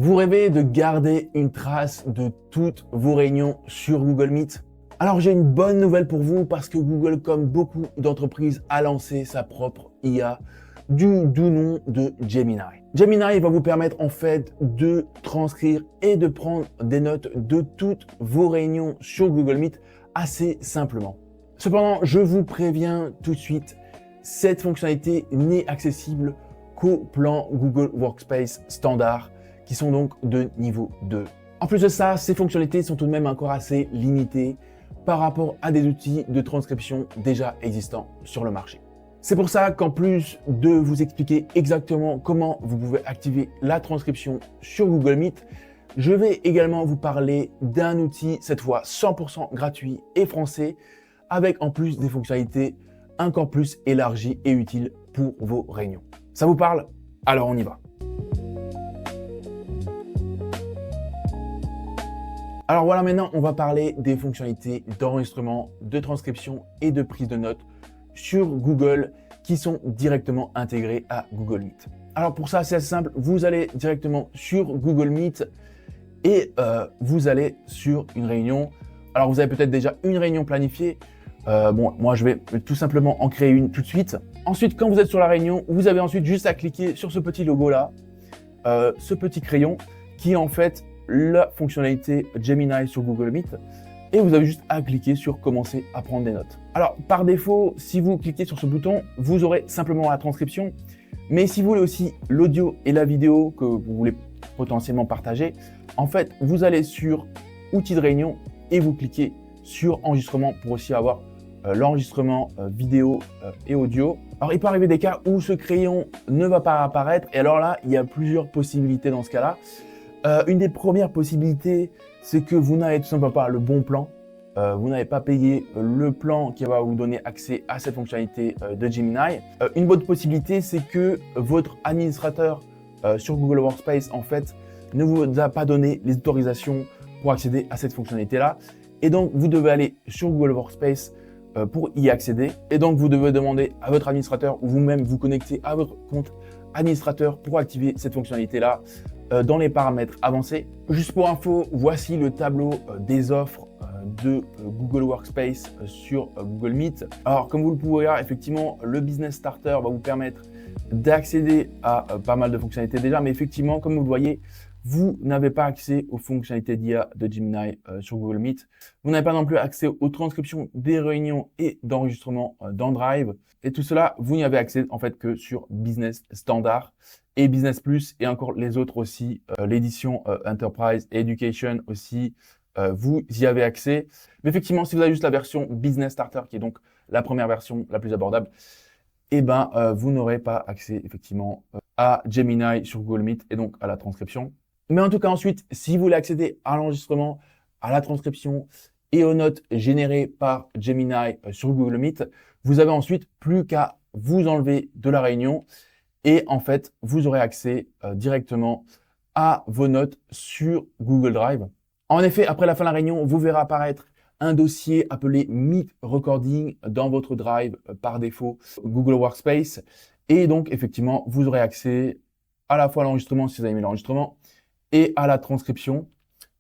Vous rêvez de garder une trace de toutes vos réunions sur Google Meet? Alors j'ai une bonne nouvelle pour vous parce que Google, comme beaucoup d'entreprises, a lancé sa propre IA du doux nom de Gemini. Gemini va vous permettre en fait de transcrire et de prendre des notes de toutes vos réunions sur Google Meet assez simplement. Cependant, je vous préviens tout de suite, cette fonctionnalité n'est accessible qu'au plan Google Workspace standard, qui sont donc de niveau 2. En plus de ça, ces fonctionnalités sont tout de même encore assez limitées par rapport à des outils de transcription déjà existants sur le marché. C'est pour ça qu'en plus de vous expliquer exactement comment vous pouvez activer la transcription sur Google Meet, je vais également vous parler d'un outil, cette fois 100% gratuit et français, avec en plus des fonctionnalités encore plus élargies et utiles pour vos réunions. Ça vous parle? Alors on y va. Alors voilà, maintenant on va parler des fonctionnalités d'enregistrement, de transcription et de prise de notes sur Google qui sont directement intégrées à Google Meet. Alors pour ça, c'est assez simple, vous allez directement sur Google Meet et vous allez sur une réunion. Alors vous avez peut-être déjà une réunion planifiée. Moi je vais tout simplement en créer une tout de suite. Ensuite, quand vous êtes sur la réunion, vous avez ensuite juste à cliquer sur ce petit logo là, ce petit crayon qui est en fait la fonctionnalité Gemini sur Google Meet, et vous avez juste à cliquer sur commencer à prendre des notes. Alors par défaut, si vous cliquez sur ce bouton, vous aurez simplement la transcription, mais si vous voulez aussi l'audio et la vidéo que vous voulez potentiellement partager, en fait vous allez sur outils de réunion et vous cliquez sur enregistrement pour aussi avoir l'enregistrement vidéo et audio. Alors il peut arriver des cas où ce crayon ne va pas apparaître, et alors là il y a plusieurs possibilités dans ce cas-là. Une des premières possibilités, c'est que vous n'avez tout simplement pas le bon plan. Vous n'avez pas payé le plan qui va vous donner accès à cette fonctionnalité de Gemini. Une autre possibilité, c'est que votre administrateur sur Google Workspace, en fait, ne vous a pas donné les autorisations pour accéder à cette fonctionnalité-là. Et donc, vous devez aller sur Google Workspace pour y accéder. Et donc, vous devez demander à votre administrateur ou vous-même vous connecter à votre compte administrateur pour activer cette fonctionnalité-là dans les paramètres avancés. Juste pour info, voici le tableau des offres de Google Workspace sur Google Meet. Alors, comme vous le pouvez voir, effectivement, le Business Starter va vous permettre d'accéder à pas mal de fonctionnalités déjà, mais effectivement, comme vous le voyez, vous n'avez pas accès aux fonctionnalités d'IA de Gemini sur Google Meet. Vous n'avez pas non plus accès aux transcriptions des réunions et d'enregistrement dans Drive. Et tout cela, vous n'y avez accès en fait que sur Business Standard et Business Plus, et encore les autres aussi, l'édition Enterprise et Education aussi, vous y avez accès. Mais effectivement, si vous avez juste la version Business Starter, qui est donc la première version la plus abordable, eh ben, vous n'aurez pas accès effectivement à Gemini sur Google Meet et donc à la transcription. Mais en tout cas, ensuite, si vous voulez accéder à l'enregistrement, à la transcription et aux notes générées par Gemini sur Google Meet, vous avez ensuite plus qu'à vous enlever de la réunion et en fait, vous aurez accès directement à vos notes sur Google Drive. En effet, après la fin de la réunion, vous verrez apparaître un dossier appelé Meet Recording dans votre Drive par défaut Google Workspace. Et donc, effectivement, vous aurez accès à la fois à l'enregistrement si vous avez mis l'enregistrement et à la transcription.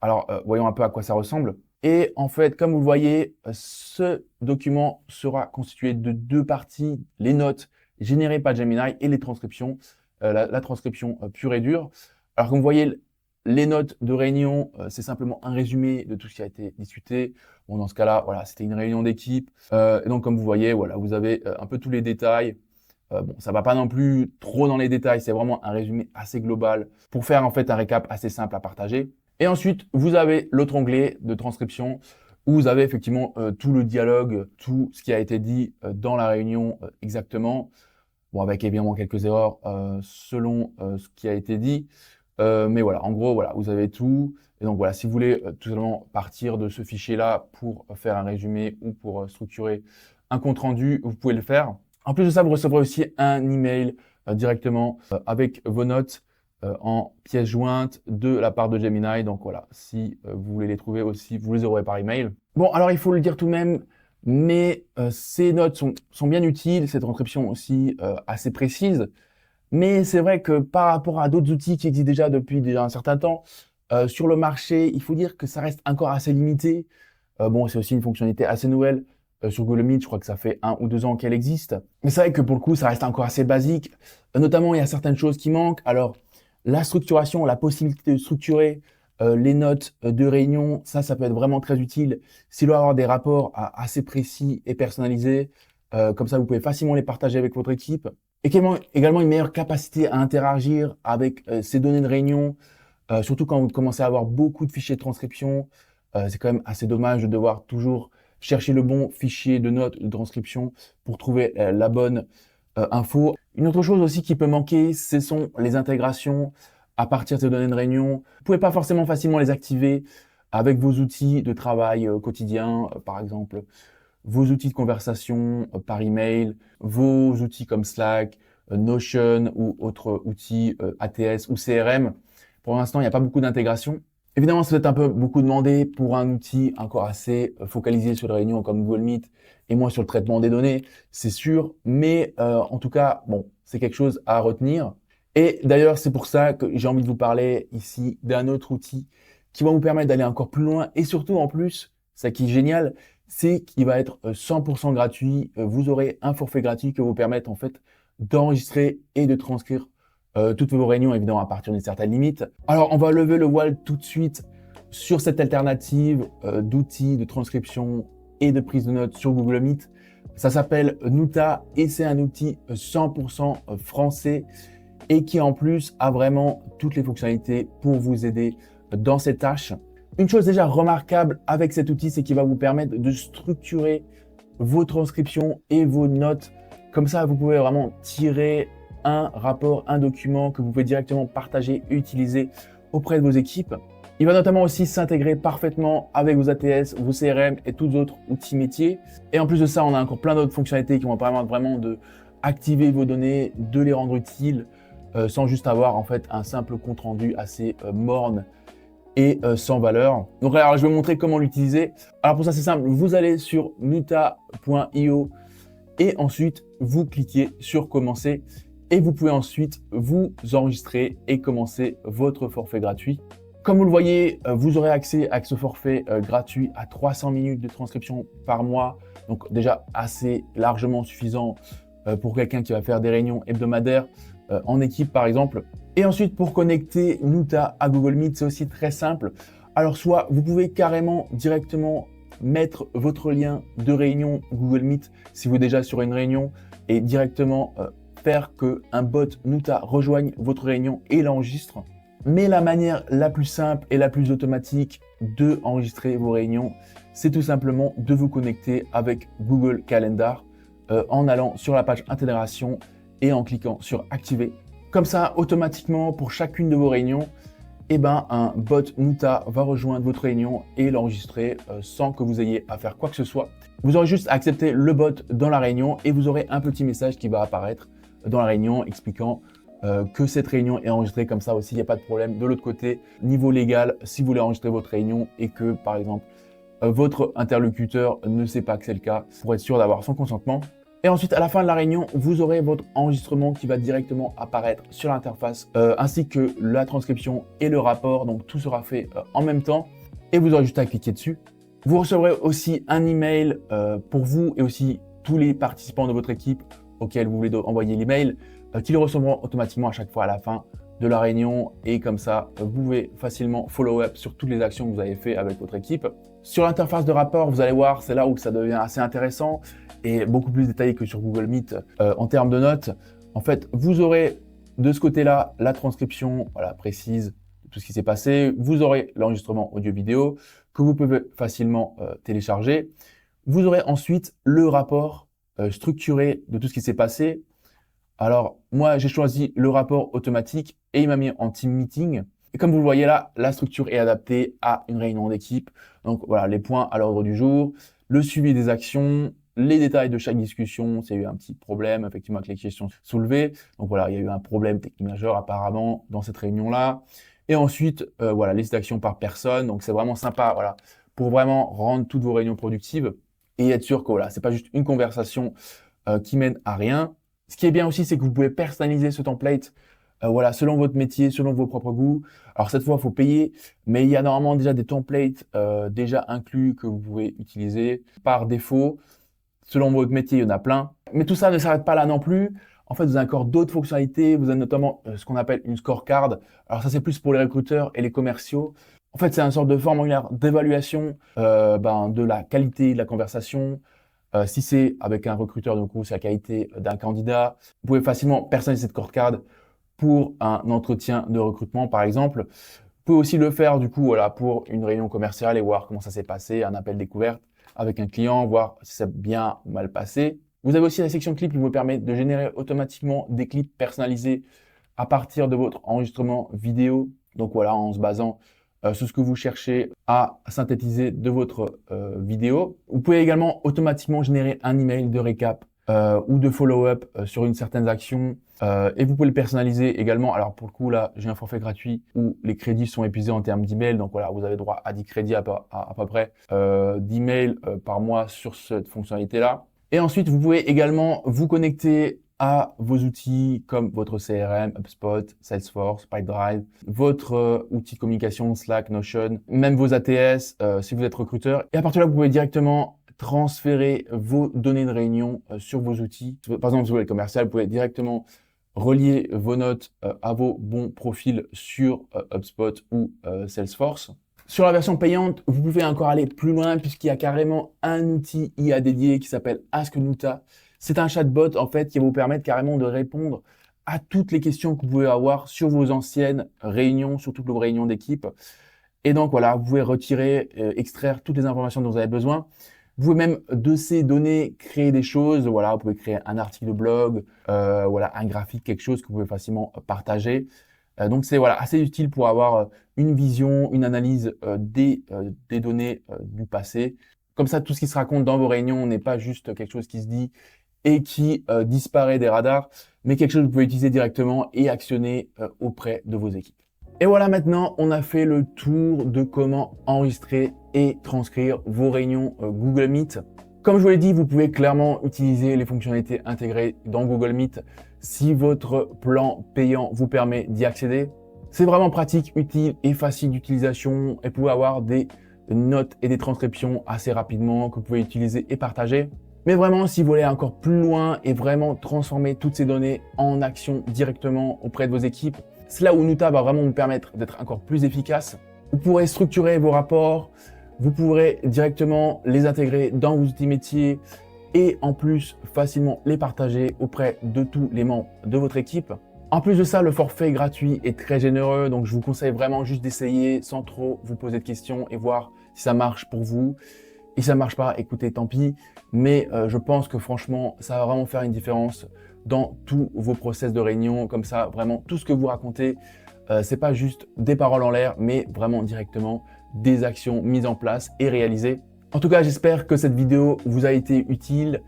Alors, voyons un peu à quoi ça ressemble. Et en fait, comme vous le voyez, ce document sera constitué de deux parties, les notes générées par Gemini et les transcriptions, la transcription pure et dure. Alors, comme vous voyez, les notes de réunion, c'est simplement un résumé de tout ce qui a été discuté. Bon, dans ce cas-là, voilà, c'était une réunion d'équipe. Et donc, comme vous voyez, voilà, vous avez un peu tous les détails. Bon, ça va pas non plus trop dans les détails, c'est vraiment un résumé assez global pour faire en fait un récap assez simple à partager. Et ensuite, vous avez l'autre onglet de transcription où vous avez effectivement tout le dialogue, tout ce qui a été dit dans la réunion exactement. Bon, avec évidemment quelques erreurs selon ce qui a été dit. Mais voilà, en gros, voilà, vous avez tout. Et donc voilà, si vous voulez tout simplement partir de ce fichier-là pour faire un résumé ou pour structurer un compte rendu, vous pouvez le faire. En plus de ça, vous recevrez aussi un email directement avec vos notes en pièce jointe de la part de Gemini. Donc voilà, si vous voulez les trouver aussi, vous les aurez par email. Bon, alors il faut le dire tout de même, mais ces notes sont bien utiles, cette transcription aussi assez précise. Mais c'est vrai que par rapport à d'autres outils qui existent déjà depuis déjà un certain temps, sur le marché, il faut dire que ça reste encore assez limité. Bon, c'est aussi une fonctionnalité assez nouvelle. Sur Google Meet, je crois que ça fait 1 ou 2 ans qu'elle existe. Mais c'est vrai que pour le coup, ça reste encore assez basique. Notamment, il y a certaines choses qui manquent. Alors, la structuration, la possibilité de structurer les notes de réunion, ça peut être vraiment très utile. S'il doit y avoir des rapports assez précis et personnalisés, comme ça, vous pouvez facilement les partager avec votre équipe. Et également une meilleure capacité à interagir avec ces données de réunion, surtout quand vous commencez à avoir beaucoup de fichiers de transcription. C'est quand même assez dommage de devoir toujours chercher le bon fichier de notes de transcription pour trouver la bonne info. Une autre chose aussi qui peut manquer, ce sont les intégrations à partir de ces données de réunion. Vous ne pouvez pas forcément facilement les activer avec vos outils de travail quotidien, par exemple vos outils de conversation par email, vos outils comme Slack, Notion ou autres outils ATS ou CRM. Pour l'instant, il n'y a pas beaucoup d'intégration. Évidemment, c'est peut-être un peu beaucoup demandé pour un outil encore assez focalisé sur les réunions comme Google Meet et moins sur le traitement des données, c'est sûr. Mais en tout cas, bon, c'est quelque chose à retenir. Et d'ailleurs, c'est pour ça que j'ai envie de vous parler ici d'un autre outil qui va vous permettre d'aller encore plus loin et surtout en plus, ça qui est génial, c'est qu'il va être 100% gratuit. Vous aurez un forfait gratuit qui va vous permettre en fait d'enregistrer et de transcrire toutes vos réunions, évidemment, à partir d'une certaine limite. Alors, on va lever le voile tout de suite sur cette alternative d'outils de transcription et de prise de notes sur Google Meet. Ça s'appelle Nuta et c'est un outil 100% français et qui en plus a vraiment toutes les fonctionnalités pour vous aider dans ces tâches. Une chose déjà remarquable avec cet outil, c'est qu'il va vous permettre de structurer vos transcriptions et vos notes. Comme ça, vous pouvez vraiment tirer un rapport, un document que vous pouvez directement partager et utiliser auprès de vos équipes. Il va notamment aussi s'intégrer parfaitement avec vos ATS, vos CRM et tous autres outils métiers. Et en plus de ça, on a encore plein d'autres fonctionnalités qui vont permettre vraiment de activer vos données, de les rendre utiles, sans juste avoir en fait un simple compte rendu assez morne et sans valeur. Donc alors je vais vous montrer comment l'utiliser. Alors pour ça c'est simple, vous allez sur nuta.io et ensuite vous cliquez sur commencer et vous pouvez ensuite vous enregistrer et commencer votre forfait gratuit. Comme vous le voyez, vous aurez accès à ce forfait gratuit à 300 minutes de transcription par mois, donc déjà assez largement suffisant pour quelqu'un qui va faire des réunions hebdomadaires en équipe par exemple. Et ensuite, pour connecter Nuta à Google Meet, c'est aussi très simple. Alors, soit vous pouvez carrément directement mettre votre lien de réunion Google Meet si vous êtes déjà sur une réunion et directement faire qu'un bot Nuta rejoigne votre réunion et l'enregistre. Mais la manière la plus simple et la plus automatique de enregistrer vos réunions, c'est tout simplement de vous connecter avec Google Calendar en allant sur la page intégration et en cliquant sur activer. Comme ça, automatiquement, pour chacune de vos réunions, un bot Nuta va rejoindre votre réunion et l'enregistrer sans que vous ayez à faire quoi que ce soit. Vous aurez juste à accepter le bot dans la réunion et vous aurez un petit message qui va apparaître dans la réunion expliquant que cette réunion est enregistrée. Comme ça aussi, il n'y a pas de problème. De l'autre côté, niveau légal, si vous voulez enregistrer votre réunion et que, par exemple, votre interlocuteur ne sait pas que c'est le cas, pour être sûr d'avoir son consentement. Et ensuite, à la fin de la réunion, vous aurez votre enregistrement qui va directement apparaître sur l'interface, ainsi que la transcription et le rapport. Donc, tout sera fait en même temps. Et vous aurez juste à cliquer dessus. Vous recevrez aussi un email pour vous et aussi tous les participants de votre équipe auxquels vous voulez envoyer l'email, qui le recevront automatiquement à chaque fois à la fin de la réunion. Et comme ça, vous pouvez facilement follow-up sur toutes les actions que vous avez faites avec votre équipe. Sur l'interface de rapport, vous allez voir, c'est là où ça devient assez intéressant et beaucoup plus détaillé que sur Google Meet en termes de notes. En fait, vous aurez de ce côté-là la transcription précise de tout ce qui s'est passé. Vous aurez l'enregistrement audio-vidéo que vous pouvez facilement télécharger. Vous aurez ensuite le rapport structuré de tout ce qui s'est passé. Alors, moi, j'ai choisi le rapport automatique et il m'a mis en team meeting. Et comme vous le voyez là, la structure est adaptée à une réunion d'équipe. Donc voilà, les points à l'ordre du jour, le suivi des actions, les détails de chaque discussion, s'il y a eu un petit problème, effectivement, avec les questions soulevées. Donc voilà, il y a eu un problème technique majeur apparemment dans cette réunion-là. Et ensuite, voilà, liste d'actions par personne. Donc c'est vraiment sympa, voilà, pour vraiment rendre toutes vos réunions productives et être sûr que voilà, c'est pas juste une conversation qui mène à rien. Ce qui est bien aussi, c'est que vous pouvez personnaliser ce template voilà, selon votre métier, selon vos propres goûts. Alors cette fois, il faut payer, mais il y a normalement déjà des templates déjà inclus que vous pouvez utiliser par défaut. Selon votre métier, il y en a plein. Mais tout ça ne s'arrête pas là non plus. En fait, vous avez encore d'autres fonctionnalités. Vous avez notamment ce qu'on appelle une scorecard. Alors ça, c'est plus pour les recruteurs et les commerciaux. En fait, c'est une sorte de formulaire d'évaluation de la qualité de la conversation. Si c'est avec un recruteur, du coup, c'est la qualité d'un candidat. Vous pouvez facilement personnaliser cette scorecard pour un entretien de recrutement, par exemple. Vous pouvez aussi le faire, du coup, voilà, pour une réunion commerciale et voir comment ça s'est passé, un appel découverte avec un client, voir si ça a bien ou mal passé. Vous avez aussi la section clips qui vous permet de générer automatiquement des clips personnalisés à partir de votre enregistrement vidéo. Donc voilà, en se basant sur ce que vous cherchez à synthétiser de votre vidéo. Vous pouvez également automatiquement générer un email de récap ou de follow-up sur une certaine action. Et vous pouvez le personnaliser également. Alors pour le coup, là, j'ai un forfait gratuit où les crédits sont épuisés en termes d'email. Donc voilà, vous avez droit à 10 crédits à peu près d'email par mois sur cette fonctionnalité-là. Et ensuite, vous pouvez également vous connecter à vos outils comme votre CRM, HubSpot, Salesforce, Pipedrive, votre outil de communication, Slack, Notion, même vos ATS si vous êtes recruteur. Et à partir de là, vous pouvez directement transférer vos données de réunion sur vos outils. Par exemple, si vous êtes commercial, vous pouvez directement relier vos notes à vos bons profils sur HubSpot ou Salesforce. Sur la version payante, vous pouvez encore aller plus loin puisqu'il y a carrément un outil IA dédié qui s'appelle AskNuta. C'est un chatbot en fait qui va vous permettre carrément de répondre à toutes les questions que vous pouvez avoir sur vos anciennes réunions, sur toutes vos réunions d'équipe. Et donc voilà, vous pouvez retirer, extraire toutes les informations dont vous avez besoin. Vous pouvez même de ces données créer des choses. Voilà, vous pouvez créer un article de blog, voilà, un graphique, quelque chose que vous pouvez facilement partager. Donc c'est voilà, assez utile pour avoir une vision, une analyse des données du passé. Comme ça, tout ce qui se raconte dans vos réunions n'est pas juste quelque chose qui se dit et qui disparaît des radars, mais quelque chose que vous pouvez utiliser directement et actionner auprès de vos équipes. Et voilà, maintenant, on a fait le tour de comment enregistrer et transcrire vos réunions Google Meet. Comme je vous l'ai dit, vous pouvez clairement utiliser les fonctionnalités intégrées dans Google Meet si votre plan payant vous permet d'y accéder. C'est vraiment pratique, utile et facile d'utilisation et vous pouvez avoir des notes et des transcriptions assez rapidement que vous pouvez utiliser et partager. Mais vraiment, si vous voulez aller encore plus loin et vraiment transformer toutes ces données en action directement auprès de vos équipes, c'est là où Nuta va vraiment vous permettre d'être encore plus efficace. Vous pourrez structurer vos rapports, vous pourrez directement les intégrer dans vos outils métiers et en plus facilement les partager auprès de tous les membres de votre équipe. En plus de ça, le forfait gratuit est très généreux, donc je vous conseille vraiment juste d'essayer sans trop vous poser de questions et voir si ça marche pour vous. Et si ça ne marche pas, écoutez, tant pis. Mais je pense que franchement, ça va vraiment faire une différence dans tous vos process de réunion. Comme ça, vraiment, tout ce que vous racontez, c'est pas juste des paroles en l'air, mais vraiment directement des actions mises en place et réalisées. En tout cas, j'espère que cette vidéo vous a été utile.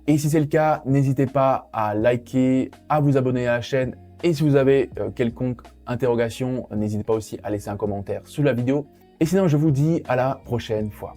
Et si c'est le cas, n'hésitez pas à liker, à vous abonner à la chaîne. Et si vous avez quelconque interrogation, n'hésitez pas aussi à laisser un commentaire sous la vidéo. Et sinon, je vous dis à la prochaine fois.